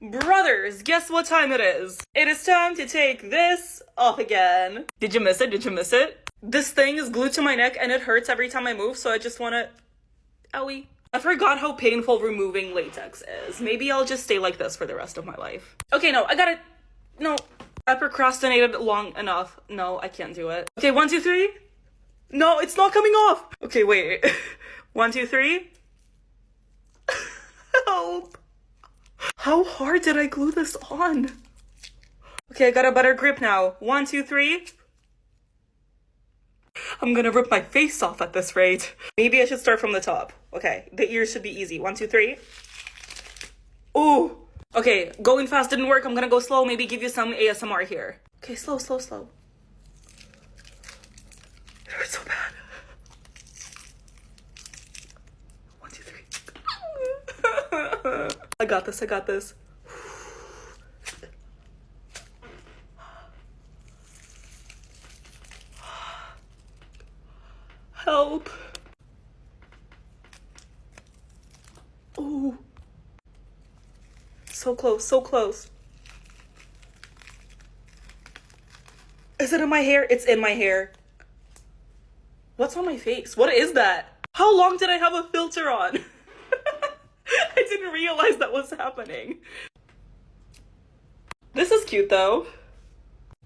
Brothers, guess what time it is? It is time to take this off again. Did you miss it? Did you miss it? This thing is glued to my neck and it hurts every time I move, so I just wanna... Owie. I forgot how painful removing latex is. Maybe I'll just stay like this for the rest of my life. Okay, no, I gotta... No. I procrastinated long enough. No, I can't do it. Okay, 1, 2, 3. No, it's not coming off. Okay, wait. 1, 2, 3. Help. How hard did I glue this on? Okay, I got a better grip now. 1, 2, 3. I'm gonna rip my face off at this rate. Maybe I should start from the top. Okay, the ears should be easy. 1, 2, 3. Ooh. Okay, going fast didn't work. I'm gonna go slow. Maybe give you some ASMR here. Okay, slow, slow, slow. It hurts so bad. 1, 2, 3. I got this, I got this. Help. Ooh. So close, so close. Is it in my hair? It's in my hair. What's on my face? What is that? How long did I have a filter on? I didn't realize that was happening. This is cute though.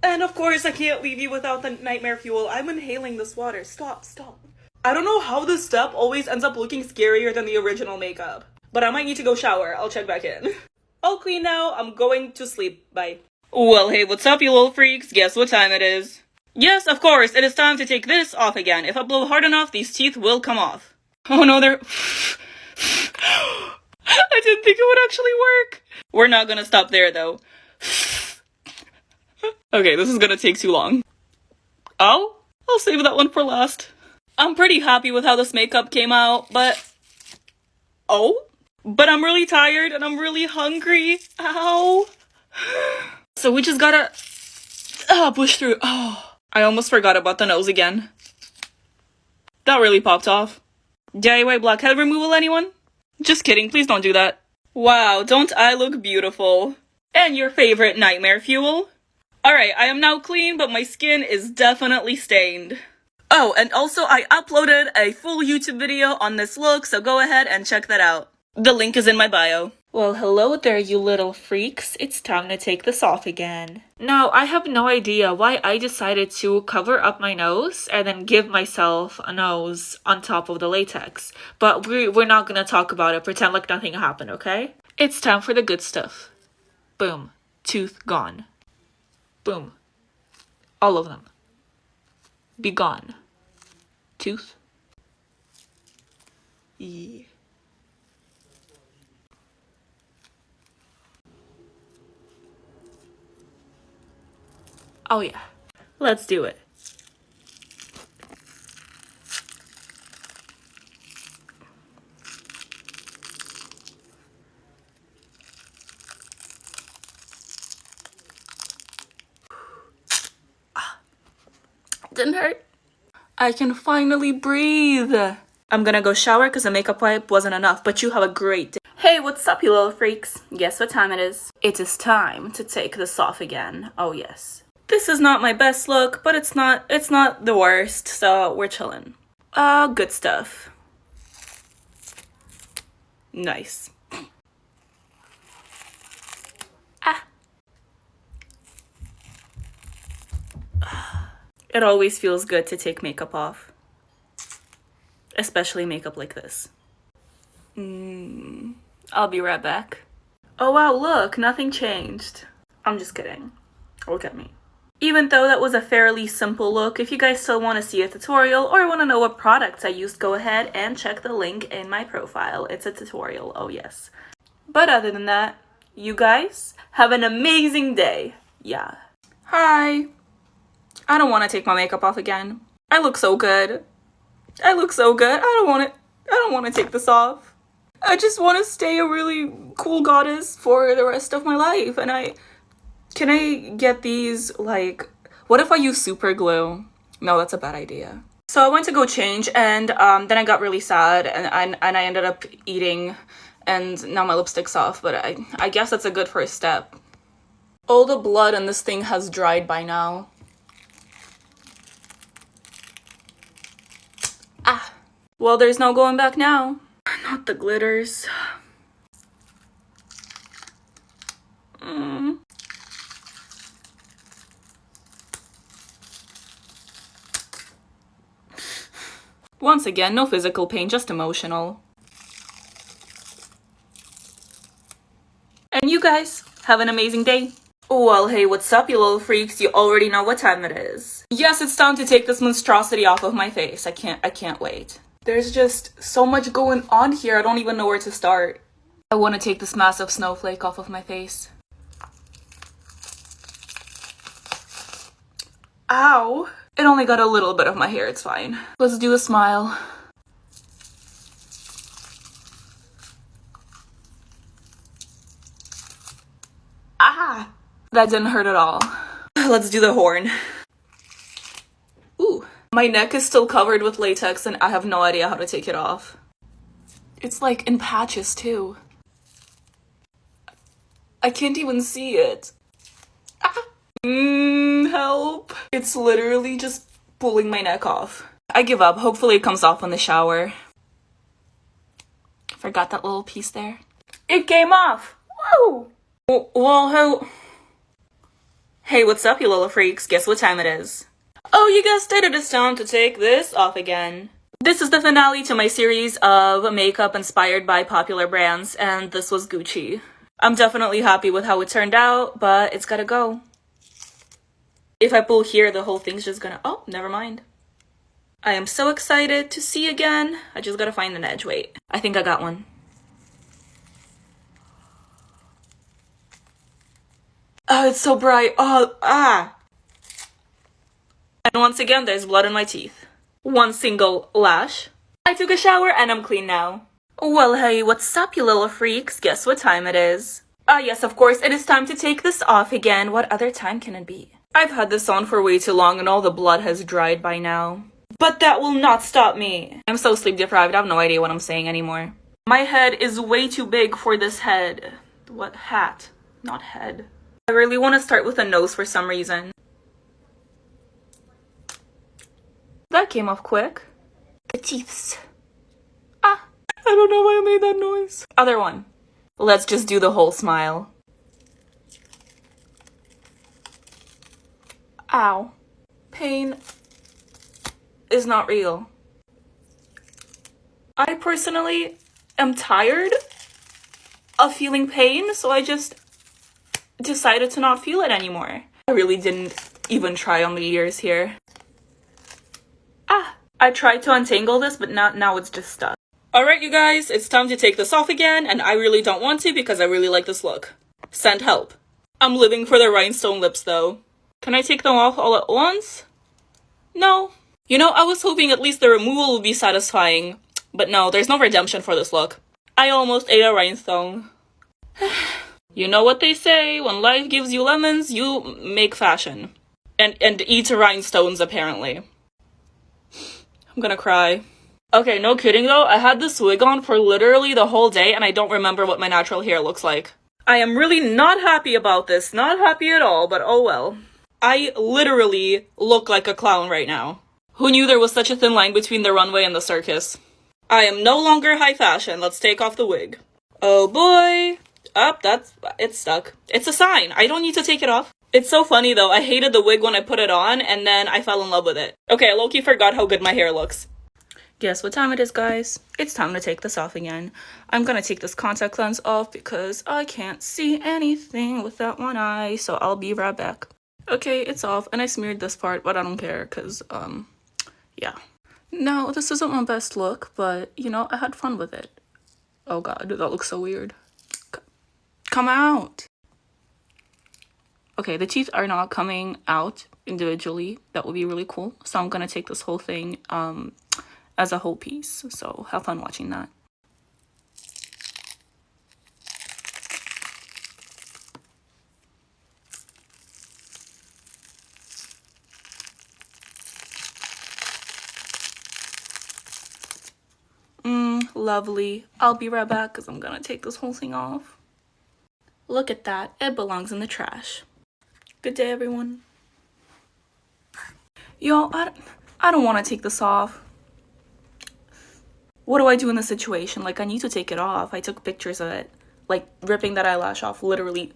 And of course, I can't leave you without the nightmare fuel. I'm inhaling this water. Stop, stop. I don't know how this step always ends up looking scarier than the original makeup. But I might need to go shower. I'll check back in. All clean now. I'm going to sleep. Bye. Well, hey, what's up, you little freaks? Guess what time it is? Yes, of course. It is time to take this off again. If I blow hard enough, these teeth will come off. Oh no, they're... I didn't think it would actually work. We're not gonna stop there, though. Okay, this is gonna take too long. Oh, I'll save that one for last. I'm pretty happy with how this makeup came out, but... Oh? But I'm really tired and I'm really hungry. Ow. So we just gotta... push through. Oh, I almost forgot about the nose again. That really popped off. DIY blackhead removal, anyone? Just kidding, please don't do that. Wow, don't I look beautiful? And your favorite nightmare fuel? Alright, I am now clean, but my skin is definitely stained. Oh, and also I uploaded a full YouTube video on this look, so go ahead and check that out. The link is in my bio. Well, hello there, you little freaks. It's time to take this off again. Now, I have no idea why I decided to cover up my nose and then give myself a nose on top of the latex. But we're not gonna talk about it. Pretend like nothing happened, okay? It's time for the good stuff. Boom. Tooth gone. Boom. All of them. Be gone. Tooth. Yeah. Oh yeah, let's do it. Didn't hurt. I can finally breathe. I'm gonna go shower because the makeup wipe wasn't enough, but you have a great day. Hey, what's up, you little freaks? Guess what time it is? It is time to take this off again. Oh yes. This is not my best look, but it's not the worst, so we're chilling. Good stuff. Nice. It always feels good to take makeup off. Especially makeup like this. I'll be right back. Oh wow, look, nothing changed. I'm just kidding. Look at me. Even though that was a fairly simple look, if you guys still want to see a tutorial or want to know what products I used, go ahead and check the link in my profile. It's a tutorial, oh yes. But other than that, you guys have an amazing day. Yeah. Hi. I don't want to take my makeup off again. I look so good. I look so good. I don't want to take this off. I just want to stay a really cool goddess for the rest of my life. And can I get these, like, what if I use super glue? No, that's a bad idea. So I went to go change, and then I got really sad, and I ended up eating and now my lipstick's off, but I guess that's a good first step. All the blood in this thing has dried by now. Ah. Well, there's no going back now. Not the glitters. Once again, no physical pain, just emotional. And you guys, have an amazing day. Well, hey, what's up, you little freaks? You already know what time it is. Yes, it's time to take this monstrosity off of my face. I can't wait. There's just so much going on here, I don't even know where to start. I want to take this massive snowflake off of my face. Ow! It only got a little bit of my hair, it's fine. Let's do a smile. Ah! That didn't hurt at all. Let's do the horn. Ooh. My neck is still covered with latex and I have no idea how to take it off. It's like in patches too. I can't even see it. Ah! Help. It's literally just pulling my neck off. I give up. Hopefully it comes off in the shower. Forgot that little piece there. It came off! Woo! Well, hey, what's up, you little freaks? Guess what time it is? Oh, you guessed it, it is time to take this off again. This is the finale to my series of makeup inspired by popular brands, and this was Gucci. I'm definitely happy with how it turned out, but it's gotta go. If I pull here, the whole thing's just gonna... Oh, never mind. I am so excited to see again. I just gotta find an edge. Wait, I think I got one. Oh, it's so bright. Oh, ah. And once again, there's blood in my teeth. One single lash. I took a shower and I'm clean now. Well, hey, what's up, you little freaks? Guess what time it is? Yes, of course, it is time to take this off again. What other time can it be? I've had this on for way too long and all the blood has dried by now. But that will not stop me. I'm so sleep deprived, I have no idea what I'm saying anymore. My head is way too big for this head. What hat? Not head. I really want to start with a nose for some reason. That came off quick. The teeths. Ah, I don't know why I made that noise. Other one. Let's just do the whole smile. Ow. Pain is not real. I personally am tired of feeling pain, so I just decided to not feel it anymore. I really didn't even try on the ears here. Ah, I tried to untangle this, but now it's just stuck. Alright, you guys, it's time to take this off again, and I really don't want to because I really like this look. Send help. I'm living for the rhinestone lips, though. Can I take them off all at once? No. You know, I was hoping at least the removal would be satisfying, but no, there's no redemption for this look. I almost ate a rhinestone. You know what they say, when life gives you lemons, you make fashion. And eat rhinestones, apparently. I'm gonna cry. Okay, no kidding though, I had this wig on for literally the whole day and I don't remember what my natural hair looks like. I am really not happy about this, not happy at all, but oh well. I literally look like a clown right now. Who knew there was such a thin line between the runway and the circus? I am no longer high fashion, let's take off the wig. Oh boy. It's stuck. It's a sign, I don't need to take it off. It's so funny though, I hated the wig when I put it on and then I fell in love with it. Okay, I low-key forgot how good my hair looks. Guess what time it is, guys? It's time to take this off again. I'm gonna take this contact lens off because I can't see anything with that one eye, so I'll be right back. Okay, it's off, and I smeared this part, but I don't care, because, yeah. No, this isn't my best look, but, you know, I had fun with it. Oh god, that looks so weird. Come out! Okay, the teeth are not coming out individually. That would be really cool. So I'm gonna take this whole thing, as a whole piece. So have fun watching that. Lovely. I'll be right back because I'm gonna take this whole thing off. Look at that. It belongs in the trash. Good day, everyone. Yo, I don't want to take this off. What do I do in this situation? Like, I need to take it off. I took pictures of it. Like, ripping that eyelash off. Literally,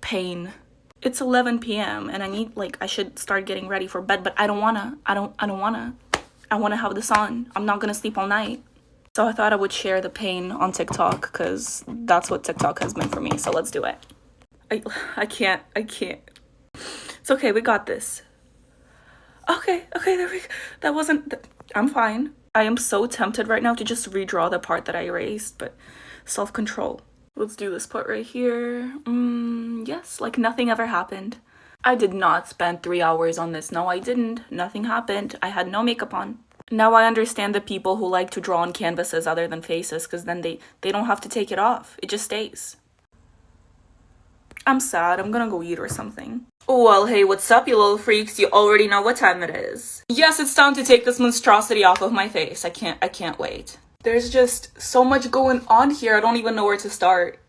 pain. It's 11 p.m. and I should start getting ready for bed, but I don't wanna. I wanna have this on. I'm not gonna sleep all night. So I thought I would share the pain on TikTok because that's what TikTok has been for me. So let's do it. I can't. It's okay, we got this. Okay, there we go. I'm fine. I am so tempted right now to just redraw the part that I erased, but self-control. Let's do this part right here. Yes, like nothing ever happened. I did not spend 3 hours on this. No, I didn't. Nothing happened. I had no makeup on. Now I understand the people who like to draw on canvases other than faces, because then they don't have to take it off. It just stays. I'm sad. I'm gonna go eat or something. Well, hey, what's up, you little freaks? You already know what time it is. Yes, it's time to take this monstrosity off of my face. I can't wait. There's just so much going on here. I don't even know where to start.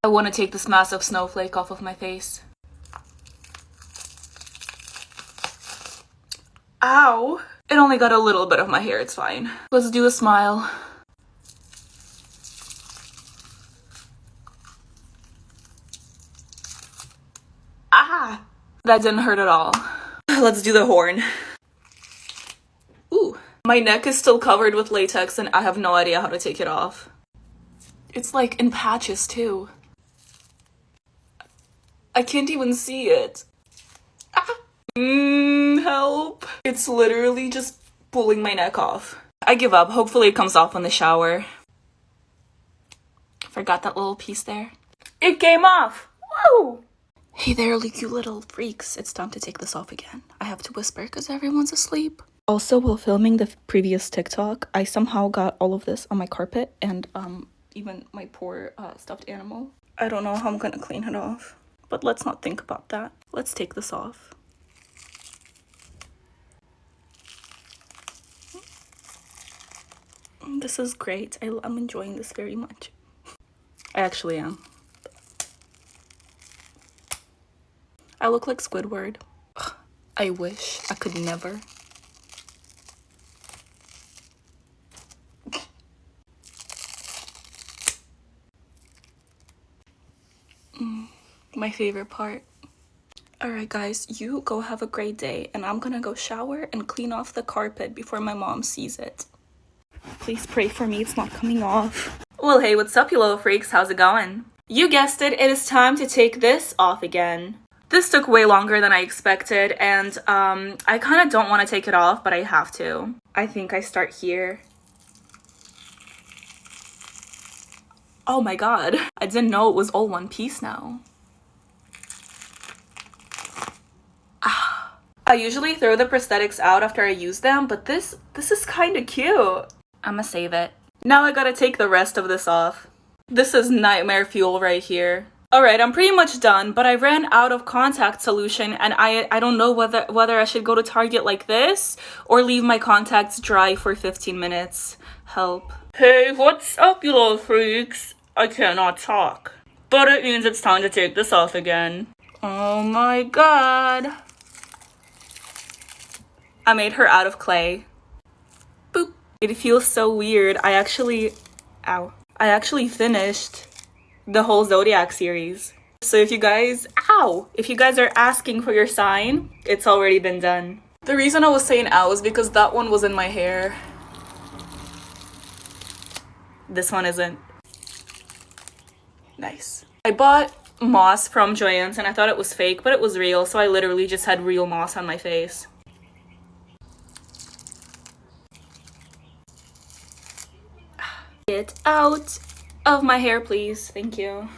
I want to take this massive snowflake off of my face. Ow! It only got a little bit of my hair. It's fine. Let's do a smile. Ah! That didn't hurt at all. Let's do the horn. Ooh. My neck is still covered with latex and I have no idea how to take it off. It's like in patches too. I can't even see it. Ah! Help. It's literally just pulling my neck off. I give up. Hopefully it comes off in the shower. Forgot that little piece there. It came off! Woo! Hey there, you little freaks. It's time to take this off again. I have to whisper because everyone's asleep. Also, while filming the previous TikTok, I somehow got all of this on my carpet and even my poor stuffed animal. I don't know how I'm gonna clean it off, but let's not think about that. Let's take this off. This is great. I'm enjoying this very much. I actually am. I look like Squidward. Ugh, I wish I could never. My favorite part. Alright guys, you go have a great day and I'm gonna go shower and clean off the carpet before my mom sees it. Please pray for me, it's not coming off. Well, hey, what's up, you little freaks? How's it going? You guessed it, it is time to take this off again. This took way longer than I expected, and I kind of don't want to take it off, but I have to. I think I start here. Oh my god, I didn't know it was all one piece now. I usually throw the prosthetics out after I use them, but this is kind of cute. I'ma save it. Now I gotta take the rest of this off. This is nightmare fuel right here. Alright, I'm pretty much done, but I ran out of contact solution and I don't know whether I should go to Target like this or leave my contacts dry for 15 minutes. Help. Hey, what's up, you little freaks? I cannot talk. But it means it's time to take this off again. Oh my god. I made her out of clay. Boop. It feels so weird. I actually finished the whole Zodiac series. So if you guys are asking for your sign, it's already been done. The reason I was saying ow is because that one was in my hair. This one isn't. Nice. I bought moss from Joann's and I thought it was fake, but it was real, so I literally just had real moss on my face. Get out of my hair, please. Thank you.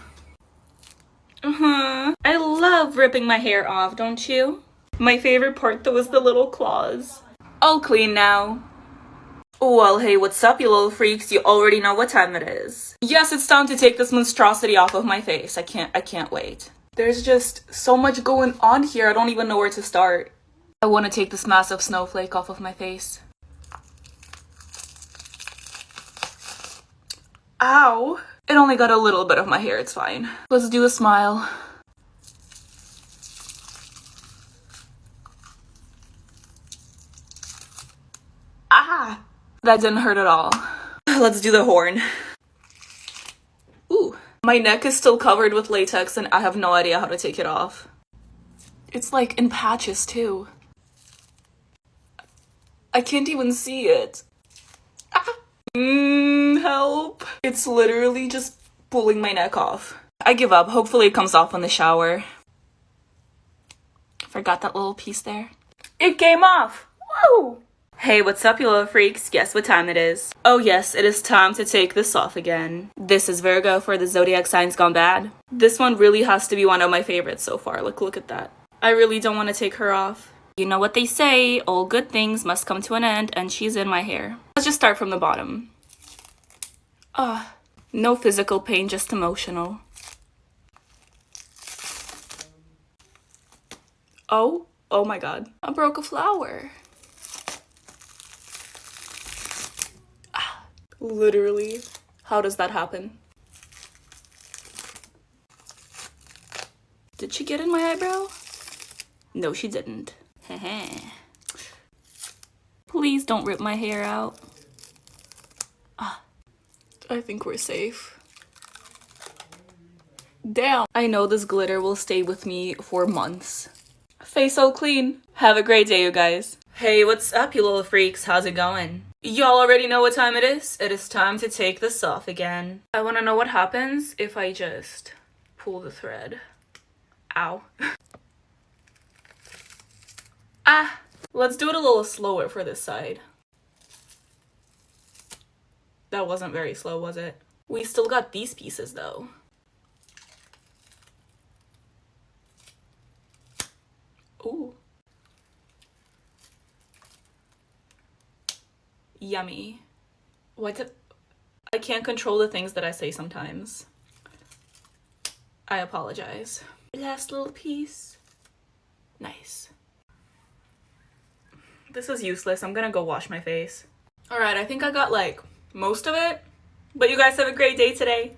I love ripping my hair off, don't you? My favorite part though is the little claws. All clean now. Well, hey, what's up, you little freaks? You already know what time it is. Yes, it's time to take this monstrosity off of my face. I can't wait. There's just so much going on here. I don't even know where to start. I want to take this massive snowflake off of my face. Ow. It only got a little bit of my hair, it's fine. Let's do a smile. Ah! That didn't hurt at all. Let's do the horn. Ooh. My neck is still covered with latex and I have no idea how to take it off. It's like in patches too. I can't even see it. Ah. Help. It's literally just pulling my neck off. I give up. Hopefully it comes off in the shower. Forgot that little piece there. It came off. Woo! Hey, what's up, you little freaks? Guess what time it is? Oh yes, it is time to take this off again. This is Virgo for the zodiac signs gone bad. This one really has to be one of my favorites so far. Look at that. I really don't want to take her off. You know what they say, all good things must come to an end, and she's in my hair. Let's just start from the bottom. No physical pain, just emotional. Oh my god. I broke a flower. Literally. How does that happen? Did she get in my eyebrow? No, she didn't. Please don't rip my hair out. I think we're safe. Damn. I know this glitter will stay with me for months. Face so clean. Have a great day, you guys. Hey, what's up, you little freaks? How's it going? Y'all already know what time it is. It is time to take this off again. I want to know what happens if I just pull the thread. Ow. Let's do it a little slower for this side. That wasn't very slow, was it? We still got these pieces though. Ooh. Yummy. I can't control the things that I say sometimes. I apologize. Last little piece. Nice. This is useless. I'm gonna go wash my face. Alright, I think I got like most of it. But you guys have a great day today.